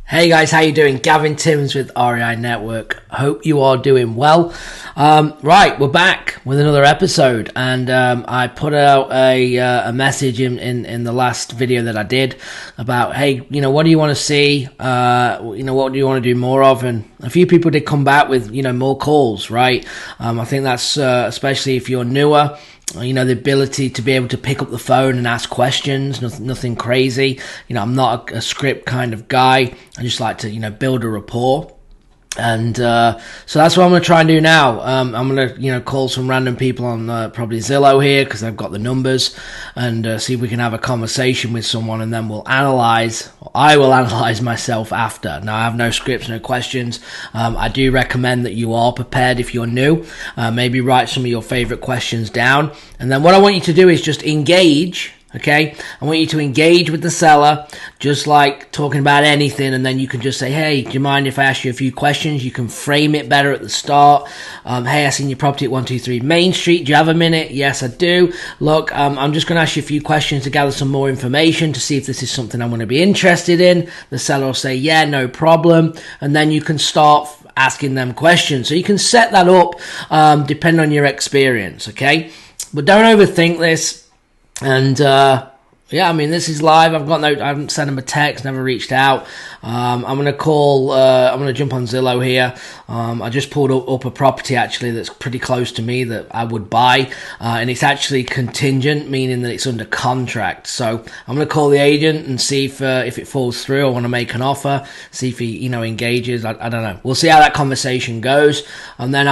Hey guys, how you doing? Gavin Timms with REI Network. Hope you are doing well. Right, we're back with another episode, and I put out a message in the last video that I did about, hey, what do you want to see? What do you want to do more of? And a few people did come back with, more calls, right? I think that's especially if you're newer. The ability to be able to pick up the phone and ask questions, nothing crazy. I'm not a script kind of guy. I just like to, build a rapport. And so that's what I'm going to try and do now. I'm going to, call some random people on probably Zillow here because I've got the numbers, and see if we can have a conversation with someone, and then I will analyze myself after. Now, I have no scripts, no questions. I do recommend that you are prepared if you're new. Maybe write some of your favorite questions down. And then what I want you to do is just engage. Okay, I want you to engage with the seller, just like talking about anything, and then you can just say, hey, do you mind if I ask you a few questions? You can frame it better at the start. Hey, I seen your property at 123 Main Street. Do you have a minute? Yes, I do. Look, I'm just going to ask you a few questions to gather some more information to see if this is something I'm going to be interested in. The seller will say, yeah, no problem. And then you can start asking them questions. So you can set that up depending on your experience, okay? But don't overthink this. And this is live. I haven't sent him a text, never reached out. I'm gonna jump on Zillow here. I just pulled up a property actually that's pretty close to me that I would buy, and it's actually contingent, meaning that it's under contract. So I'm gonna call the agent and see if it falls through. I want to make an offer, see if he engages. I don't know. We'll see how that conversation goes, and then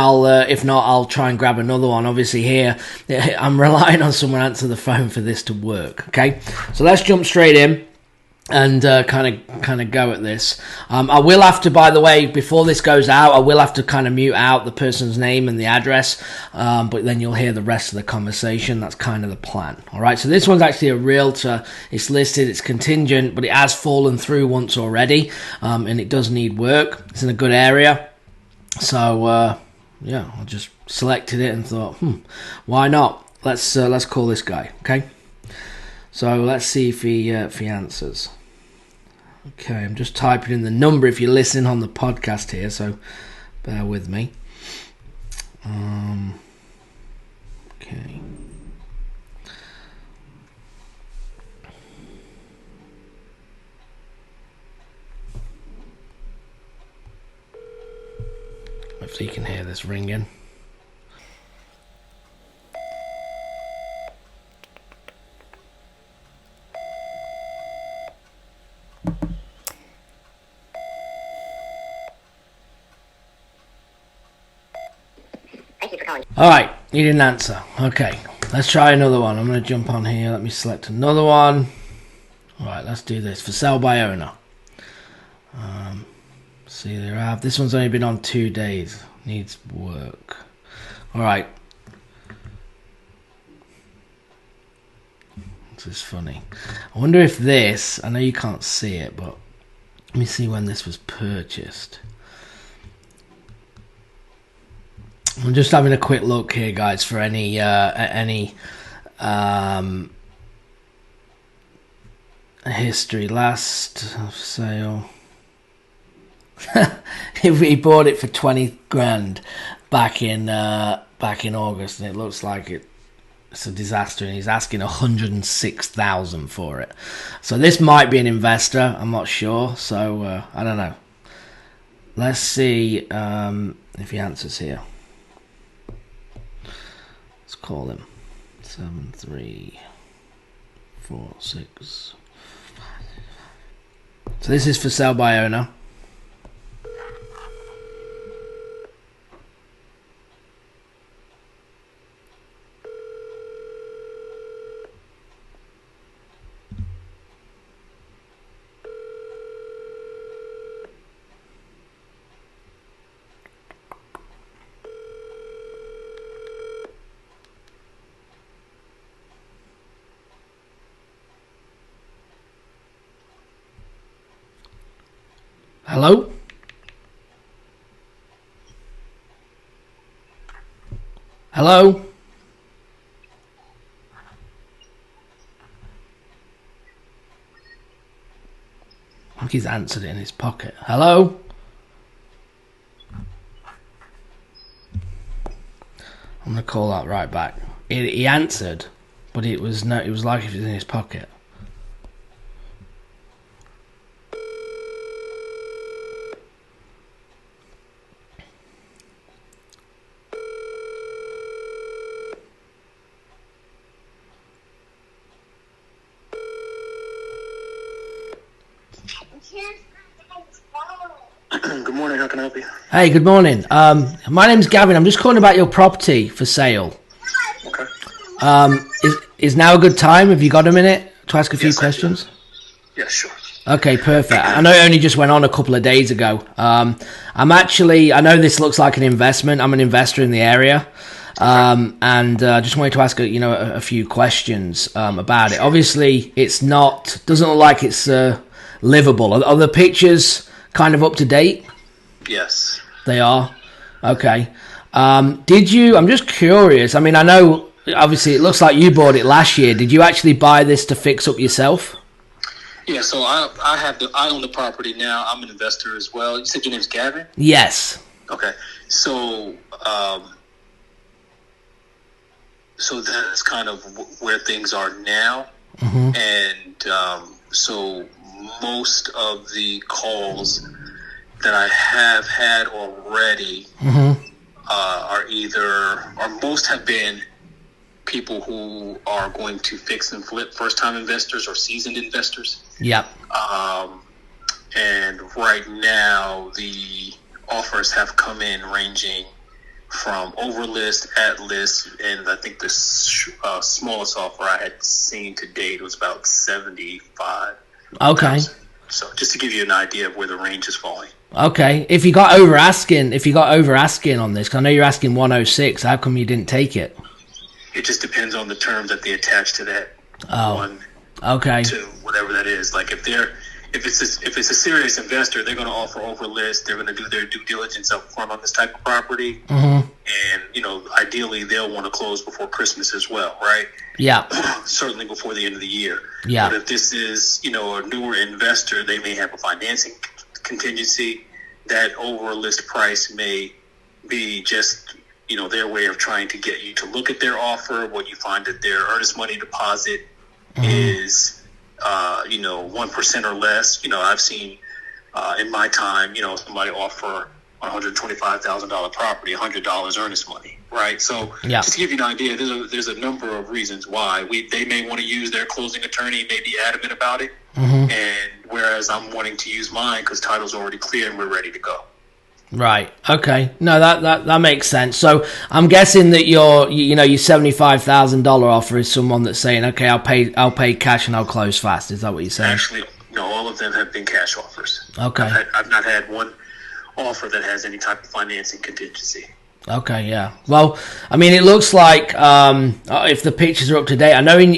if not, I'll try and grab another one. Obviously here I'm relying on someone to answer the phone for this to work. Okay, so let's jump straight in and kind of go at this. I will have to, by the way, before this goes out, I will have to kind of mute out the person's name and the address, but then you'll hear the rest of the conversation. That's kind of the plan. All right, so this one's actually a realtor. It's listed, it's contingent, but it has fallen through once already, and it does need work. It's in a good area. So, I just selected it and thought, why not? Let's call this guy, okay? So let's see if he answers. Okay, I'm just typing in the number if you're listening on the podcast here, so bear with me. Okay. Hopefully you can hear this ringing. All right, he didn't answer. Okay, let's try another one. I'm going to jump on here. Let me select another one. All right, let's do this. For sale by owner. See, there I have. This one's only been on 2 days. Needs work. All right. This is funny. I wonder if this, I know you can't see it, but let me see when this was purchased. I'm just having a quick look here, guys, for any history. Last sale. He bought it for 20 grand back in August, and it looks like it's a disaster, and he's asking 106,000 for it. So this might be an investor. I'm not sure. So I don't know. Let's see if he answers here. Let's call him 7346. So this is for sale by owner. Hello? Hello? think he's answered it in his pocket. Hello? I'm going to call that right back. He answered, but it was like if it was in his pocket. Good morning, how can I help you? Hey, good morning. My name's Gavin. I'm just calling about your property for sale. Okay. Is now a good time? Have you got a minute to ask a few questions? Yeah, sure. Okay, perfect. I know it only just went on a couple of days ago. I know this looks like an investment. I'm an investor in the area. And just wanted to ask a few questions about it. Obviously, doesn't look like it's livable. Are the pictures kind of up to date? Yes. They are? Okay. I'm just curious. I mean, I know, obviously, it looks like you bought it last year. Did you actually buy this to fix up yourself? Yeah, so I own the property now. I'm an investor as well. You said your name's Gavin? Yes. Okay. So that's kind of where things are now. Mm-hmm. And so most of the calls that I have had already most have been people who are going to fix and flip, first-time investors or seasoned investors. Yep. And right now, the offers have come in ranging from overlist, at list, and I think the smallest offer I had seen to date was about 75. Okay. So just to give you an idea of where the range is falling. Okay. If you got over asking on this, 'cause I know you're asking 106, how come you didn't take it? It just depends on the terms that they attach to that. Okay. To whatever that is. Like if it's a serious investor, they're going to offer over list. They're going to do their due diligence up front on this type of property. Mm-hmm. And, ideally they'll want to close before Christmas as well, right? Yeah. Certainly before the end of the year. Yeah. But if this is, a newer investor, they may have a financing contingency. That over list price may be just, their way of trying to get you to look at their offer. What you find that their earnest money deposit is 1% or less. I've seen in my time, somebody offer $125,000 property, $100 earnest money, right? So just to give you an idea, there's a number of reasons why they may want to use their closing attorney, may be adamant about it, and whereas I'm wanting to use mine because title's already clear and we're ready to go. Right. Okay. No, that makes sense. So I'm guessing that your $75,000 offer is someone that's saying, okay, I'll pay cash and I'll close fast. Is that what you're saying? Actually, no. All of them have been cash offers. Okay. I've not had one offer that has any type of financing contingency. Okay. Yeah. Well, I mean, it looks like if the pictures are up to date. I know in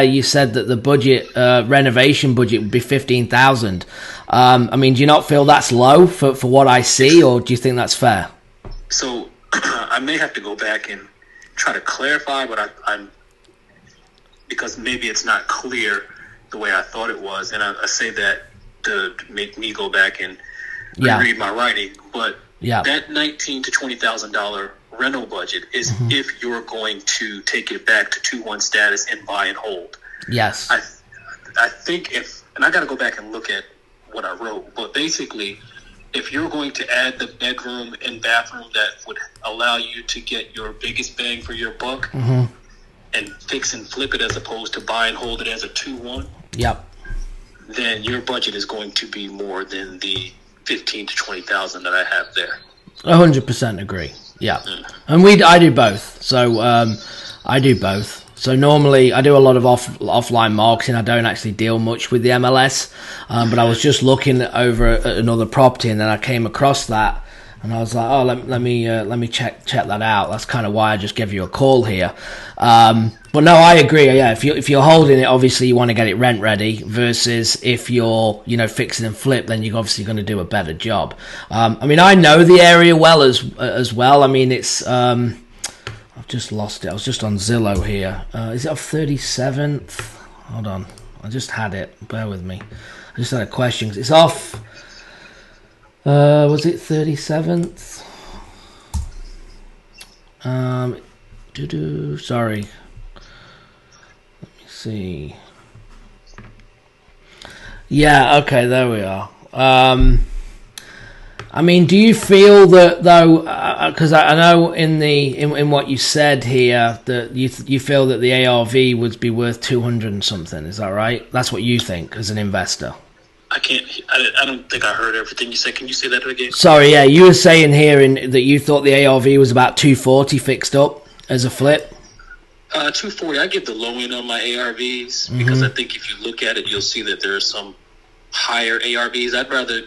you said that the budget renovation budget would be $15,000. I mean, do you not feel that's low for what I see, or do you think that's fair? So I may have to go back and try to clarify, but I'm because maybe it's not clear the way I thought it was, and I say that to make me go back and reread my writing. But that $19,000 to $20,000 rental budget is if you're going to take it back to 2-1 status and buy and hold. Yes. I think and I got to go back and look at what I wrote, but basically, if you're going to add the bedroom and bathroom that would allow you to get your biggest bang for your buck and fix and flip it as opposed to buy and hold it as a 2-1, then your budget is going to be more than the $15,000 to $20,000 that I have there. 100% agree. Yeah, and I do both. So I do both. So normally I do a lot of offline marketing. I don't actually deal much with the MLS, but I was just looking over at another property, and then I came across that, and I was like, oh, let me check that out. That's kind of why I just gave you a call here. But no, I agree. Yeah, if you're holding it, obviously you want to get it rent ready. Versus if you're fixing and flip, then you're obviously going to do a better job. I mean, I know the area well as well. I mean, it's I've just lost it. I was just on Zillow here. Is it off 37th? Hold on. I just had it. Bear with me. Just had a question. It's off. Was it 37th? Sorry. Let me see. Yeah, okay, there we are. I mean, do you feel that though? Because I know in what you said here that you feel that the ARV would be worth 200 and something. Is that right? That's what you think as an investor. I don't think I heard everything you said. Can you say that again? Sorry, yeah, you were saying here that you thought the ARV was about 240 fixed up as a flip. 240. I give the low end on my ARVs because I think if you look at it, you'll see that there are some higher ARVs. I'd rather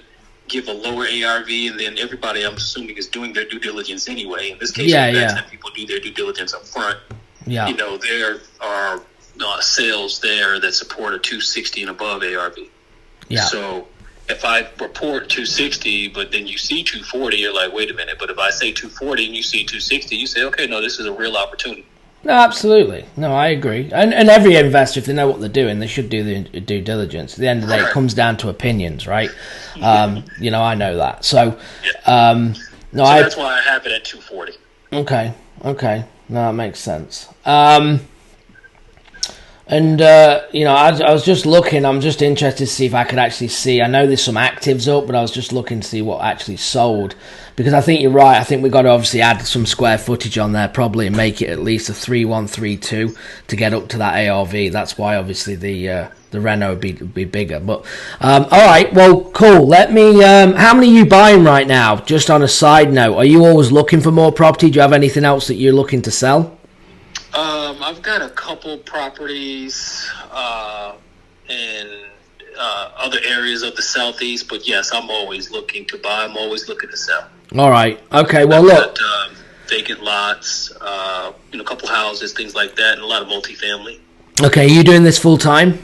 give a lower ARV, and then everybody, I'm assuming, is doing their due diligence anyway. In this case, that people do their due diligence up front. Yeah. You know, there are sales there that support a 260 and above ARV. Yeah. So if I report 260, but then you see 240, you're like, wait a minute. But if I say 240 and you see 260, you say, okay, no, this is a real opportunity. No, absolutely. No, I agree. And every investor, if they know what they're doing, they should do the due diligence. At the end of the day, it comes down to opinions, right? You know, I know that. So, that's why I have it at 240. Okay. No, that makes sense. You know, I was just looking. I'm just interested to see if I could actually see. I know there's some actives up, but I was just looking to see what actually sold. Because I think you're right. I think we've got to obviously add some square footage on there, probably, and make it at least a 3132 to get up to that ARV. That's why, obviously, the Renault would be bigger. But all right, well, cool. Let me. How many are you buying right now? Just on a side note, are you always looking for more property? Do you have anything else that you're looking to sell? I've got a couple properties in other areas of the Southeast, but yes, I'm always looking to buy. I'm always looking to sell. All right. Okay. Well, look. Vacant lots, a couple houses, things like that, and a lot of multifamily. Okay. Are you doing this full time?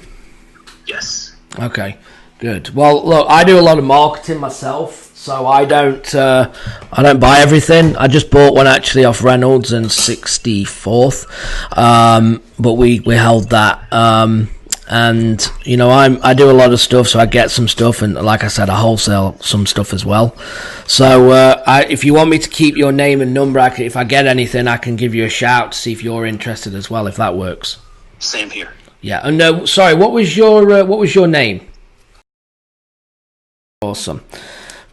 Yes. Okay. Good. Well, look, I do a lot of marketing myself, so I don't buy everything. I just bought one actually off Reynolds and 64th, but we held that. And you know, I do a lot of stuff, so I get some stuff, and like I said, I wholesale some stuff as well. So if you want me to keep your name and number, if I get anything, I can give you a shout to see if you're interested as well, if that works. Same here. Yeah. And sorry, what was your name? Awesome.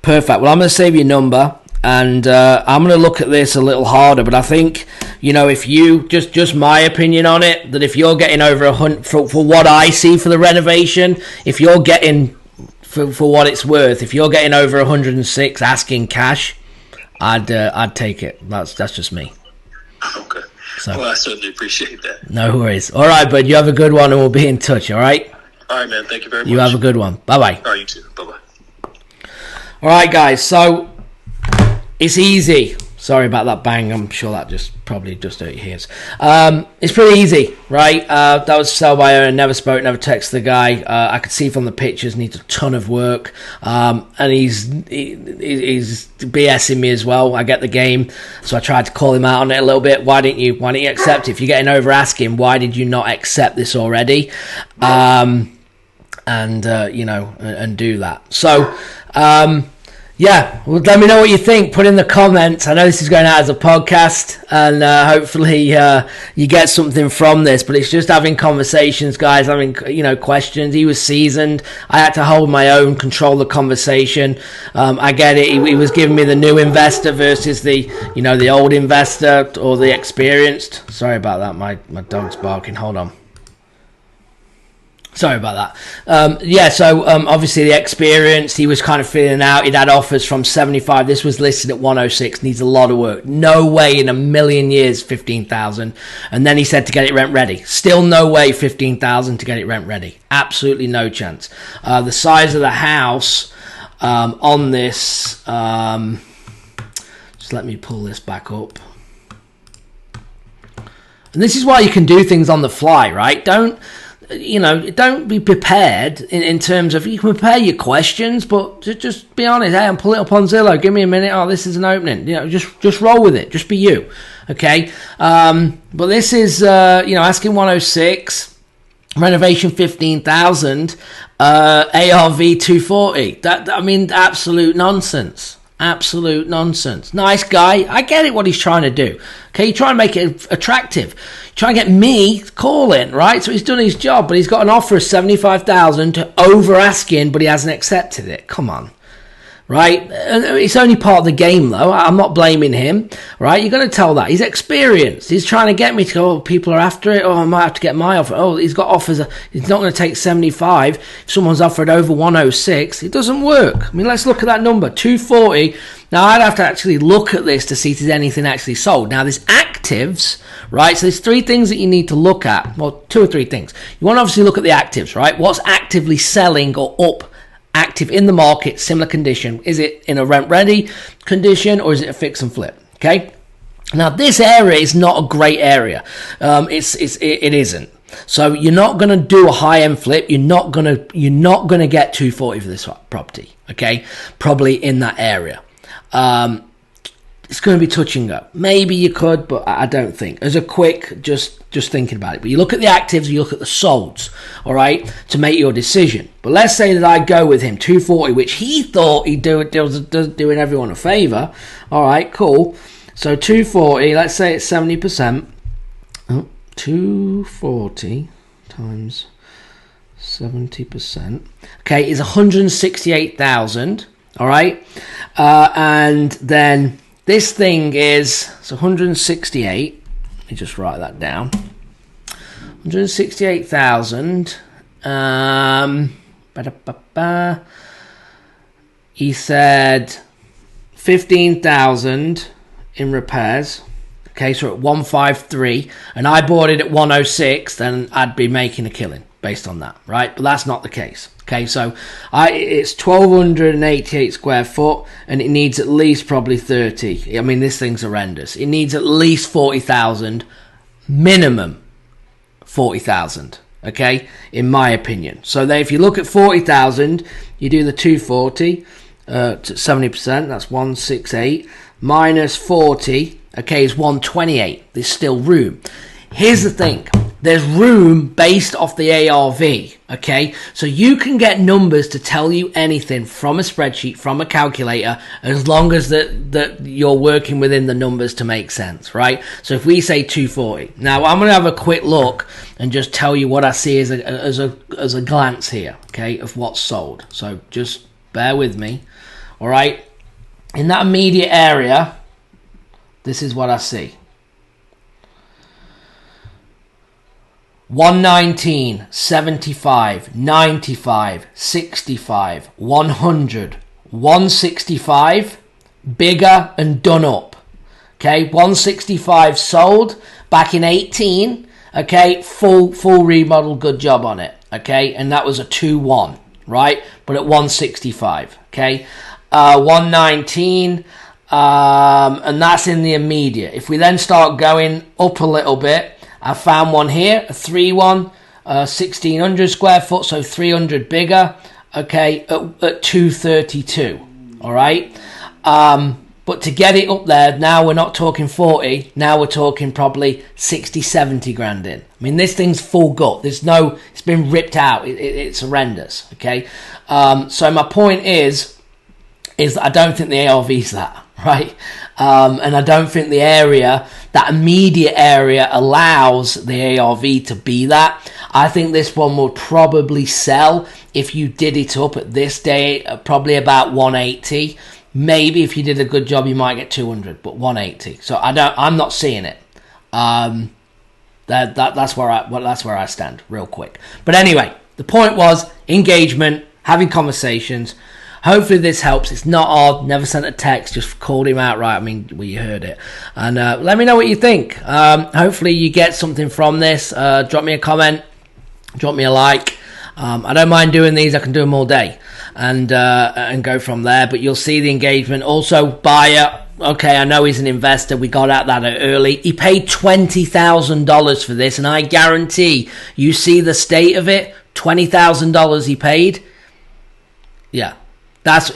Perfect. Well, I'm going to save your number, and I'm going to look at this a little harder, but I think, you know, if you, just my opinion on it, that if you're getting over for what I see for the renovation, if you're getting, for what it's worth, if you're getting over 106 asking cash, I'd take it. That's just me. Okay. So, well, I certainly appreciate that. No worries. All right, bud, you have a good one, and we'll be in touch, all right? All right, man. Thank you very much. You have a good one. Bye-bye. All right, you too. Bye-bye. All right, guys, so it's easy. Sorry about that bang. I'm sure that probably just hurt your ears. It's pretty easy, right? That was sell by owner. Never spoke, never texted the guy. I could see from the pictures needs a ton of work, and he's BSing me as well. I get the game, so I tried to call him out on it a little bit. Why didn't you accept it? If you're getting over asking, why did you not accept this already? And do that. So. Yeah, well, let me know what you think. Put in the comments. I know this is going out as a podcast, and hopefully you get something from this. But it's just having conversations, guys. Having questions. He was seasoned. I had to hold my own, control the conversation. I get it. He was giving me the new investor versus the old investor or the experienced. Sorry about that. My dog's barking. Hold on. Sorry about that. So obviously the experience, he was kind of feeling out. He'd had offers from 75. This was listed at 106. Needs a lot of work. No way in a million years 15,000. And then he said to get it rent ready. Still no way 15,000 to get it rent ready. Absolutely no chance. The size of the house on this, just let me pull this back up. And this is why you can do things on the fly, right? Don't be prepared in terms of, you can prepare your questions, but just be honest. Hey, I'm pulling it up on Zillow. Give me a minute. Oh, this is an opening. Just roll with it. Just be you. Okay. But this is, asking 106, renovation 15,000. ARV 240. I mean, absolute nonsense. Absolute nonsense. Nice guy. I get it what he's trying to do. Okay, you try and make it attractive. Try and get me calling, right? So he's done his job, but he's got an offer of 75,000 to over asking, but he hasn't accepted it. Come on. Right? It's only part of the game, though. I'm not blaming him. Right? You're going to tell that. He's experienced. He's trying to get me to go, oh, people are after it. Oh, I might have to get my offer. Oh, he's got offers. He's not going to take 75. If someone's offered over 106, it doesn't work. I mean, let's look at that number, 240. Now, I'd have to actually look at this to see if there's anything actually sold. Now, there's actives, right? So there's three things that you need to look at. Well, two or three things. You want to obviously look at the actives, right? What's actively selling or up? Active in the market, similar condition. Is it in a rent ready condition or is it a fix and flip? Okay. Now this area is not a great area. It isn't. So you're not going to do a high end flip. You're not going to get 240 for this property. Okay. Probably in that area. It's going to be touch and go. Maybe you could, but I don't think. As a quick, just thinking about it. But you look at the actives, you look at the solds, all right, to make your decision. But let's say that I go with him, 240, which he thought he'd doing everyone a favour. All right, cool. So 240, let's say it's 70%. 240 times 70%. Okay, is 168,000. All right, and then this thing is 168. Let me just write that down. 168,000. He said 15,000 in repairs. Okay, so at 153, and I bought it at 106, then I'd be making a killing based on that, right? But that's not the case. Okay, so it's 1,288 square foot, and it needs at least probably 30. I mean, this thing's horrendous. It needs at least 40,000, minimum 40,000. Okay, in my opinion. So then, if you look at 40,000, you do the 240 to 70%. That's 168 minus 40. Okay, is 128. There's still room. Here's the thing. There's room based off the ARV, okay? So you can get numbers to tell you anything from a spreadsheet, from a calculator, as long as that you're working within the numbers to make sense, right? So if we say 240. Now, I'm going to have a quick look and just tell you what I see as a glance here, okay, of what's sold. So just bear with me, all right? In that immediate area, this is what I see. 119, 75, 95, 65, 100, 165, bigger and done up. Okay, 165 sold back in 18. Okay, full remodel, good job on it. Okay, and that was a 2-1, right? But at 165. Okay, 119, and that's in the immediate. If we then start going up a little bit, I found one here, a 3-1, 1,600 square foot, so 300 bigger, okay, at 232, all right? But to get it up there, now we're not talking 40, now we're talking probably 60, 70 grand in. I mean, this thing's full gut. It's been ripped out. It's horrendous, okay? So my point is that I don't think the ARV's that, right? And I don't think the area, that immediate area, allows the ARV to be that. I think this one will probably sell if you did it up at this day, probably about 180. Maybe if you did a good job, you might get 200, but 180. So I'm not seeing it. That's where I stand, real quick. But anyway, the point was engagement, having conversations. Hopefully this helps. It's not odd. Never sent a text. Just called him out right. I mean, well, you heard it. And let me know what you think. Hopefully you get something from this. Drop me a comment. Drop me a like. I don't mind doing these. I can do them all day. And go from there. But you'll see the engagement. Also, buyer. Okay, I know he's an investor. We got out that early. He paid $20,000 for this. And I guarantee you see the state of it. $20,000 he paid. Yeah.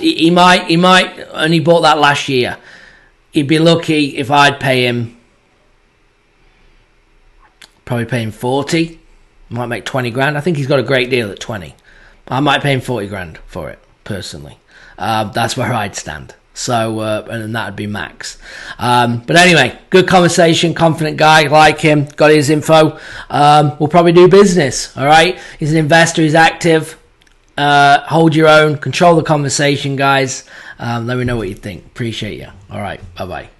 He might only bought that last year. He'd be lucky if I'd pay him. Probably pay him 40. Might make 20 grand. I think he's got a great deal at 20. I might pay him 40 grand for it personally. That's where I'd stand. So, and that'd be max. But anyway, good conversation, confident guy, like him, got his info. We'll probably do business, all right? He's an investor, he's active. Hold your own, control the conversation, guys. Let me know what you think. Appreciate you. All right, bye-bye.